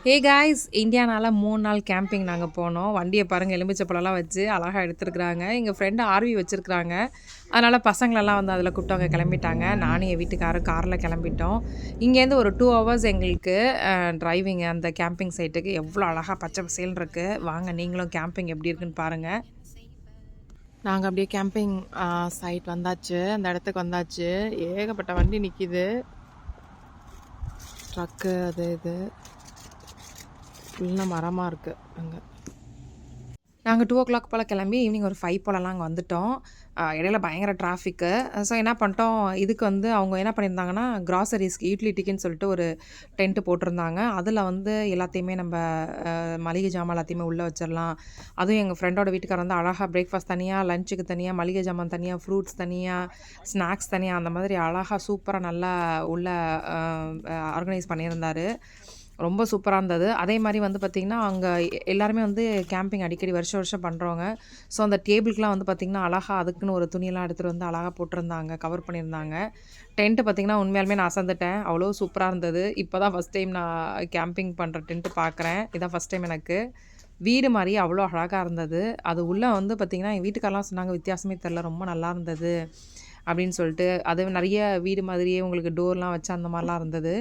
Hey guys, இந்தியானால 3 நாள் camping நாங்க போனோம். வண்டிய பாருங்க எலுமிச்சை பழம்லாம் வச்சு அழகா எடுத்துருக்குறாங்க. எங்க ஃப்ரெண்டு ஆர்வி வச்சிருக்கிறாங்க. அதனால பசங்களெல்லாம் வந்து அதில கூப்பிட்டு அவங்க கிளம்பிட்டாங்க. நானும் என் வீட்டுக்காரரும் கார்ல கிளம்பிட்டோம். இங்கேருந்து ஒரு 2 ஹவர்ஸ் எங்களுக்கு டிரைவிங் அந்த கேம்பிங் சைட்டுக்கு. எவ்வளோ அழகா பச்சை பசேல்னு இருக்கு. வாங்க நீங்களும் கேம்பிங் எப்படி இருக்குன்னு பாருங்க. நாங்க அப்படியே கேம்பிங் சைட் வந்தாச்சு. அந்த இடத்துக்கு வந்தாச்சு. ஏகப்பட்ட வண்டி நிக்குது. ட்ரக்கு அது இது ஃபுல்லாக மரமாக இருக்குது அங்கே. நாங்கள் 2:00 போல் கிளம்பி ஈவினிங் ஒரு 5 போலலாம் அங்கே வந்துட்டோம். இடையில பயங்கர டிராஃபிக்கு. ஸோ என்ன பண்ணிட்டோம், இதுக்கு வந்து அவங்க என்ன பண்ணியிருந்தாங்கன்னா, கிராசரிஸ்க்கு யூட்டிலிட்டிக்குன்னு சொல்லிட்டு ஒரு டென்ட்டு போட்டிருந்தாங்க. அதில் வந்து எல்லாத்தையுமே நம்ம மளிகை ஜாமான் எல்லாத்தையுமே உள்ளே வச்சிடலாம். அதுவும் எங்கள் ஃப்ரெண்டோட வீட்டுக்காரர் வந்து அழகாக பிரேக்ஃபாஸ்ட் தனியாக, லஞ்சுக்கு தனியாக, மளிகை ஜாமான் தனியாக, ஃப்ரூட்ஸ் தனியாக, ஸ்நாக்ஸ் தனியாக, அந்த மாதிரி அழகாக சூப்பராக நல்லா உள்ள ஆர்கனைஸ் பண்ணியிருந்தார். ரொம்ப சூப்பராக இருந்தது. அதே மாதிரி வந்து பார்த்திங்கன்னா, அங்கே எல்லாருமே வந்து கேம்பிங் அடிக்கடி வருஷம் வருஷம் பண்ணுறவங்க. ஸோ அந்த டேபிளுக்குலாம் வந்து பார்த்திங்கன்னா, அழகாக அதுக்குன்னு ஒரு துணியெல்லாம் எடுத்துகிட்டு வந்து அழகாக போட்டிருந்தாங்க, கவர் பண்ணியிருந்தாங்க. டென்ட்டு பார்த்திங்கன்னா, உண்மையாலுமே நான் அசந்துட்டேன். அவ்வளோ சூப்பராக இருந்தது. இப்போ தான் ஃபஸ்ட் டைம் நான் கேம்பிங் பண்ணுற டென்ட்டு பார்க்குறேன். இதான் ஃபஸ்ட் டைம் எனக்கு. வீடு மாதிரி அவ்வளோ அழகாக இருந்தது. அது உள்ளே வந்து பார்த்திங்கன்னா, எங்கள் வீட்டுக்காரெலாம் சொன்னாங்க, வித்தியாசமே தெரில, ரொம்ப நல்லா இருந்தது அப்படின்னு சொல்லிட்டு. அது நிறைய வீடு மாதிரியே உங்களுக்கு டோர்லாம் வச்சு அந்த மாதிரிலாம் இருந்தது.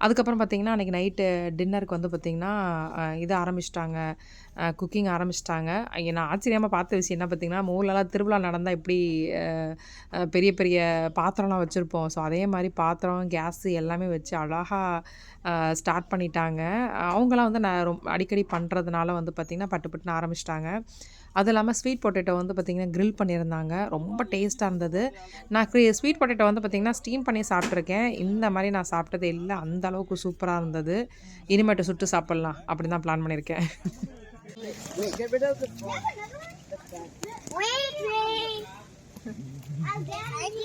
அதுக்கப்புறம் பார்த்திங்கன்னா, அன்றைக்கி நைட்டு டின்னருக்கு வந்து பார்த்திங்கன்னா, இது ஆரம்பிச்சிட்டாங்க, குக்கிங் ஆரம்பிச்சிட்டாங்க. நான் ஆச்சரியமாக பார்த்த விஷயம் என்ன பார்த்திங்கன்னா, ஊர்லலாம் திருவிழா நடந்தால் எப்படி பெரிய பெரிய பாத்திரம்லாம் வச்சுருப்போம். ஸோ அதே மாதிரி பாத்திரம், கேஸு எல்லாமே வச்சு அழகாக ஸ்டார்ட் பண்ணிட்டாங்க. அவங்களாம் வந்து நான் அடிக்கடி பண்ணுறதுனால வந்து பார்த்திங்கன்னா, பட்டு பட்டுன்னு ஆரம்பிச்சிட்டாங்க. அதுவும் இல்லாமல் ஸ்வீட் பொட்டேட்டோ வந்து பார்த்திங்கன்னா கிரில் பண்ணியிருந்தாங்க. ரொம்ப டேஸ்ட்டாக இருந்தது. நான் ஸ்வீட் பொட்டேட்டோ வந்து பார்த்திங்கன்னா ஸ்டீம் பண்ணி சாப்பிட்ருக்கேன். இந்த மாதிரி நான் சாப்பிட்டது இல்லை. அந்த அளவுக்கு சூப்பராக இருந்தது. இனிமேட்டு சுட்டு சாப்பிட்லாம் அப்படின்னு தான் பிளான் பண்ணியிருக்கேன்.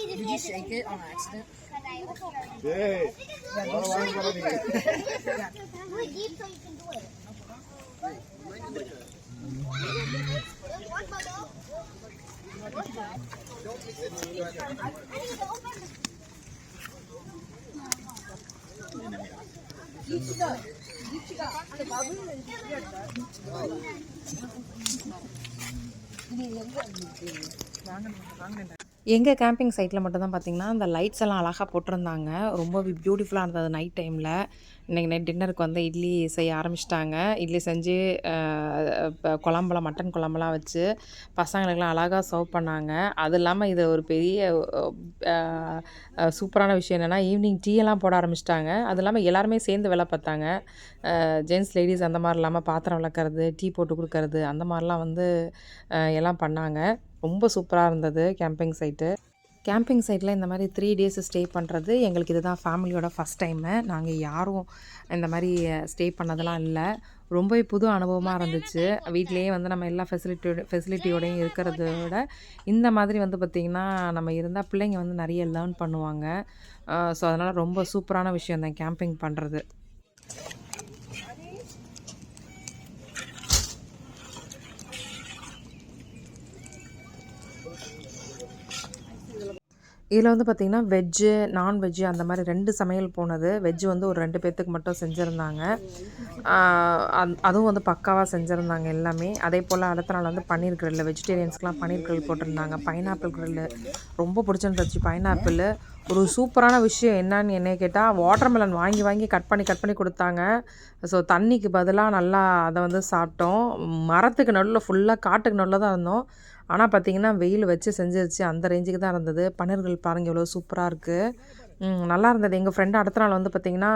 Did you shake it on accident? எங்கள் கேம்பிங் சைட்டில் மட்டும் தான் பார்த்திங்கன்னா, அந்த லைட்ஸ் எல்லாம் அழகாக போட்டிருந்தாங்க. ரொம்ப பியூட்டிஃபுல்லாக இருந்தது நைட் டைமில். இன்றைக்கி நைட் டின்னருக்கு வந்து இட்லி செய்ய ஆரம்பிச்சிட்டாங்க. இட்லி செஞ்சு குழம்புலாம் மட்டன் குழம்புலாம் வச்சு பசங்களுக்கெல்லாம் அழகாக சர்வ் பண்ணாங்க. அது இல்லாமல் இது ஒரு பெரிய சூப்பரான விஷயம் என்னென்னா, ஈவினிங் டீ எல்லாம் போட ஆரம்பிச்சிட்டாங்க. அது இல்லாமல் எல்லாருமே சேர்ந்து வேலை பார்த்தாங்க. ஜென்ட்ஸ் லேடிஸ் அந்த மாதிரி இல்லாமல் பாத்திரம் விளக்குறது, டீ போட்டு கொடுக்கறது, அந்த மாதிரிலாம் வந்து எல்லாம் பண்ணாங்க. ரொம்ப சூப்பராக இருந்தது கேம்பிங் சைட்டு. கேம்பிங் சைட்டில் இந்த மாதிரி 3 டேஸ் ஸ்டே பண்ணுறது எங்களுக்கு இதுதான் ஃபேமிலியோட ஃபஸ்ட் டைமு. நாங்கள் யாரும் இந்த மாதிரி ஸ்டே பண்ணதெல்லாம் இல்லை. ரொம்பவே புது அனுபவமாக இருந்துச்சு. வீட்டிலேயே வந்து நம்ம எல்லா ஃபெசிலிட்டியோடையும் இருக்கிறத விட இந்த மாதிரி வந்து பார்த்திங்கன்னா, நம்ம இருந்தால் பிள்ளைங்க வந்து நிறைய லேர்ன் பண்ணுவாங்க. ஸோ அதனால் ரொம்ப சூப்பரான விஷயம் தான் கேம்பிங் பண்ணுறது. இதில் வந்து பார்த்திங்கன்னா வெஜ்ஜு, நான்வெஜ்ஜு அந்த மாதிரி 2 சமையல் போனது. வெஜ்ஜு வந்து ஒரு 2 பேர்த்துக்கு மட்டும் செஞ்சுருந்தாங்க. அதுவும் வந்து பக்காவாக செஞ்சுருந்தாங்க எல்லாமே. அதே போல் அடுத்த நாள் வந்து பன்னீர் கிரில்லு, வெஜிடேரியன்ஸ்க்கெலாம் பன்னீர் கிரில் போட்டிருந்தாங்க. பைனாப்பிள் கிரில்லு ரொம்ப பிடிச்சிருந்துச்சு. பைனாப்பிள் ஒரு சூப்பரான விஷயம் என்னன்னு என்னை கேட்டால், வாட்டர்மெலன் வாங்கி வாங்கி கட் பண்ணி கொடுத்தாங்க. ஸோ தண்ணிக்கு பதிலாக நல்லா அதை வந்து சாப்பிட்டோம். மரத்துக்கு நடுவில் ஃபுல்லாக காட்டுக்கு நடுவில் தான் இருந்தோம். ஆனால் பார்த்திங்கன்னா வெயில் வச்சு செஞ்சிருச்சு. அந்த ரேஞ்சுக்கு தான் இருந்தது. பன்னீர்கள் பாருங்கள் எவ்வளோ சூப்பராக இருக்குது. நல்லா இருந்தது. எங்கள் ஃப்ரெண்டு அடுத்த நாள் வந்து பார்த்திங்கன்னா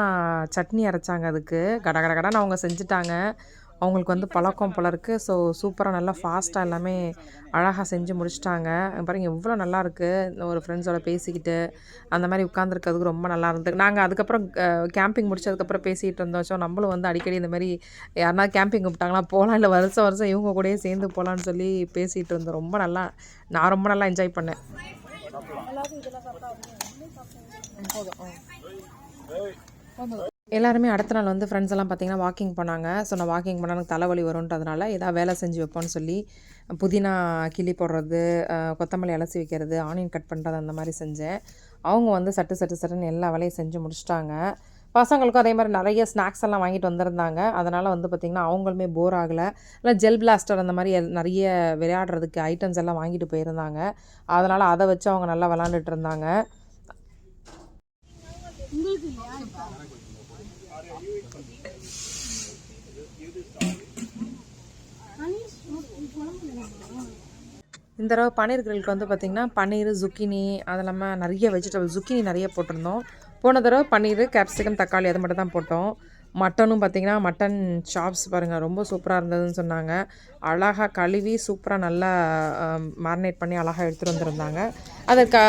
சட்னி அரைச்சாங்க. அதுக்கு கடன்னு அவங்க செஞ்சுட்டாங்க. அவங்களுக்கு வந்து பழக்கம் போல இருக்குது. ஸோ சூப்பராக நல்லா ஃபாஸ்ட்டாக எல்லாமே அழகாக செஞ்சு முடிச்சிட்டாங்க. பாருங்கள் எவ்வளோ நல்லாயிருக்கு. ஒரு ஃப்ரெண்ட்ஸோட பேசிக்கிட்டு அந்த மாதிரி உட்காந்துருக்கிறதுக்கு ரொம்ப நல்லா இருந்தது. நாங்கள் அதுக்கப்புறம் கேம்பிங் முடிச்சதுக்கப்புறம் பேசிகிட்டு இருந்தோம். ஸோ நம்மளும் வந்து அடிக்கடி இந்த மாதிரி யாருனா கேம்பிங் கூப்பிட்டாங்களா போகலாம், இல்லை வருஷம் வருஷம் இவங்க கூடயே சேர்ந்து போகலான்னு சொல்லி பேசிகிட்டு இருந்தோம். நான் ரொம்ப நல்லா என்ஜாய் பண்ணேன். எல்லாருமே அடுத்த நாள் வந்து ஃப்ரெண்ட்ஸ் எல்லாம் பார்த்திங்கன்னா வாக்கிங் போனாங்க. ஸோ நான் வாக்கிங் பண்ணால் எனக்கு தலைவலி வரும்ன்றதுனால ஏதாவது வேலை செஞ்சு வைப்போன்னு சொல்லி புதினா கிள்ளி போடுறது, கொத்தமல்லி அலசி வைக்கிறது, ஆனியன் கட் பண்ணுறது அந்த மாதிரி செஞ்சேன். அவங்க வந்து சட்டுன்னு எல்லா வேலையும் செஞ்சு முடிச்சிட்டாங்க. பசங்களுக்கும் அதே மாதிரி நிறைய ஸ்நாக்ஸ் எல்லாம் வாங்கிட்டு வந்திருந்தாங்க. அதனால் வந்து பார்த்திங்கன்னா அவங்களுமே போர் ஆகலை. இல்லை ஜெல் பிளாஸ்டர் அந்த மாதிரி நிறைய விளையாடுறதுக்கு ஐட்டம்ஸ் எல்லாம் வாங்கிட்டு போயிருந்தாங்க. அதனால் அதை வச்சு அவங்க நல்லா விளாண்டுட்டு இருந்தாங்க. இந்த தடவை பன்னீர் கிரில்க்கு வந்து பார்த்திங்கன்னா பன்னீர், zucchini அது இல்லாமல் நிறைய வெஜிடபிள் zucchini நிறைய போட்டிருந்தோம். போன தடவை பன்னீர், கேப்சிகம், தக்காளி அது மட்டும் தான் போட்டோம். மட்டனும் பார்த்திங்கன்னா மட்டன் சாப்ஸ் பாருங்கள் ரொம்ப சூப்பராக இருந்ததுன்னு சொன்னாங்க. அழகாக கழுவி சூப்பராக நல்லா மேரினேட் பண்ணி அழகாக எடுத்துகிட்டு வந்துருந்தாங்க.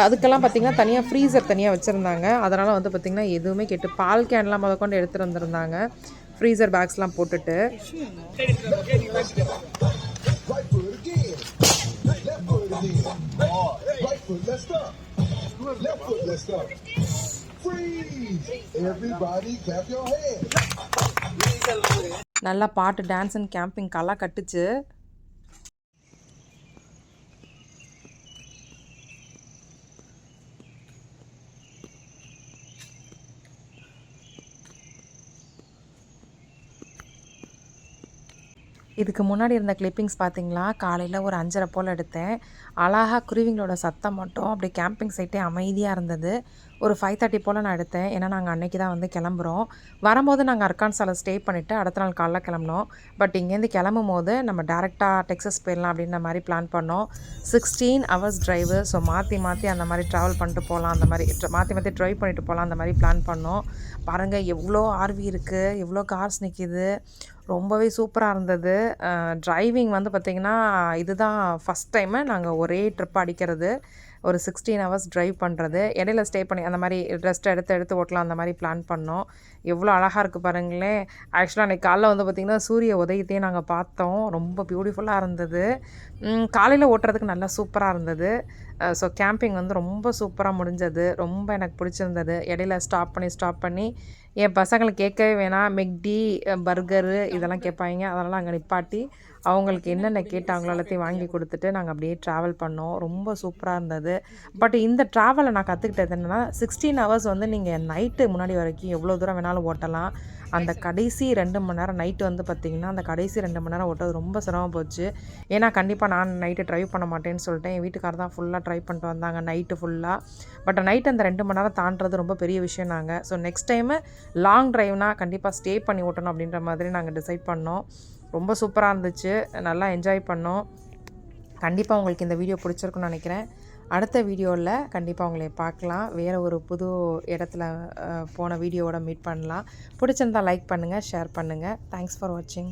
அதுக்கெல்லாம் பார்த்திங்கன்னா தனியாக ஃப்ரீசர் தனியாக வச்சுருந்தாங்க. அதனால் வந்து பார்த்திங்கன்னா எதுவுமே கெட்டு பால் கேன்லாம் முதற்கொண்டு எடுத்துகிட்டு வந்துருந்தாங்க. ஃப்ரீசர் பேக்ஸ்லாம் போட்டுட்டு Right foot, let's stop. Left foot, let's stop. Freeze! Everybody clap your hands. நல்லா பாட்டு டான்ஸ் அண்ட் கேம்பிங் களை கட்டுச்சு. இதுக்கு முன்னாடி இருந்த கிளிப்பிங்ஸ் பார்த்தீங்களா, காலையில் ஒரு 5:30 போல் எடுத்தேன். அழகாக குருவிங்களோட சத்தம் மட்டும் அப்படியே கேம்பிங் சைட்டே அமைதியாக இருந்தது. ஒரு 5:30 போல் நான் எடுத்தேன். ஏன்னா நாங்கள் அன்றைக்கி தான் வந்து கிளம்புறோம். வரும்போது நாங்கள் அர்கான்சாவில் ஸ்டே பண்ணிவிட்டு அடுத்த நாள் காலைல கிளம்புனோம். பட் இங்கேருந்து கிளம்பும் போது நம்ம டேரெக்டாக டெக்ஸஸ் போயிடலாம் அப்படின்ற மாதிரி பிளான் பண்ணோம். 16 ஹவர்ஸ் ட்ரைவு. ஸோ மாற்றி மாற்றி அந்த மாதிரி ட்ராவல் பண்ணிட்டு போகலாம், அந்த மாதிரி மாற்றி மாற்றி ட்ரைவ் பண்ணிட்டு போகலாம் அந்த மாதிரி பிளான் பண்ணோம். பாருங்கள் எவ்வளோ ஆர்வி இருக்குது, எவ்வளோ கார்ஸ் நிற்கிது. ரொம்பவே சூப்பராக இருந்தது. டிரைவிங் வந்து பார்த்திங்கன்னா இதுதான் ஃபஸ்ட் டைமு நாங்கள் ஒரே ட்ரிப் அடிக்கிறது. ஒரு 16 ஹவர்ஸ் ட்ரைவ் பண்ணுறது. இடையில ஸ்டே பண்ணி அந்த மாதிரி ரெஸ்ட் எடுத்து ஓட்டலாம் அந்த மாதிரி பிளான் பண்ணோம். எவ்வளோ அழகாக இருக்குது பாருங்களேன். ஆக்சுவலாக அன்றைக்கி காலைல வந்து பார்த்திங்கன்னா சூரிய உதயத்தையும் நாங்கள் பார்த்தோம். ரொம்ப பியூட்டிஃபுல்லாக இருந்தது. காலையில் ஓட்டுறதுக்கு நல்லா சூப்பராக இருந்தது. ஸோ கேம்பிங் வந்து ரொம்ப சூப்பராக முடிஞ்சது. ரொம்ப எனக்கு பிடிச்சிருந்தது. இடையில ஸ்டாப் பண்ணி என் பசங்களுக்கு கேட்கவே வேணாம், மெக்டி, பர்கரு இதெல்லாம் கேட்பாங்க. அதனால் அங்கே நிப்பாட்டி அவங்களுக்கு என்னென்ன கேட்டாங்களோ எல்லாத்தையும் வாங்கி கொடுத்துட்டு நாங்கள் அப்படியே ட்ராவல் பண்ணோம். ரொம்ப சூப்பராக இருந்தது. பட் இந்த ட்ராவலை நான் கற்றுக்கிட்டது என்னென்னா, 16 ஹவர்ஸ் வந்து நீங்கள் நைட்டு முன்னாடி வரைக்கும் எவ்வளோ தூரம் வேணாலும் ஓட்டலாம். அந்த கடைசி 2 மணி நேரம் நைட்டு வந்து பார்த்திங்கன்னா அந்த கடைசி 2 மணி நேரம் ஓட்டுறது ரொம்ப சிரமம் போச்சு. ஏன்னா கண்டிப்பாக நான் நைட்டு ட்ரைவ் பண்ண மாட்டேன்னு சொல்லிட்டேன். என் வீட்டுக்காரர் தான் ஃபுல்லாக ட்ரைவ் பண்ணிட்டு வந்தாங்க நைட்டு ஃபுல்லாக. பட் நைட்டு அந்த 2 மணி நேரம் தாண்டுறது ரொம்ப பெரிய விஷயம். நாங்கள் ஸோ நெக்ஸ்ட் டைமு லாங் ட்ரைவ்னால் கண்டிப்பாக ஸ்டே பண்ணி ஓட்டணும் அப்படின்ற மாதிரி நாங்கள் டிசைட் பண்ணோம். ரொம்ப சூப்பராக இருந்துச்சு. நல்லா என்ஜாய் பண்ணோம். கண்டிப்பாக உங்களுக்கு இந்த வீடியோ பிடிச்சிருக்குன்னு நினைக்கிறேன். அடுத்த வீடியோவில் கண்டிப்பாக உங்களை பார்க்கலாம். வேறு ஒரு புது இடத்துல போன வீடியோவோட மீட் பண்ணலாம். பிடிச்சிருந்தால் லைக் பண்ணுங்கள், ஷேர் பண்ணுங்கள். தேங்க்ஸ் ஃபார் வாட்சிங்.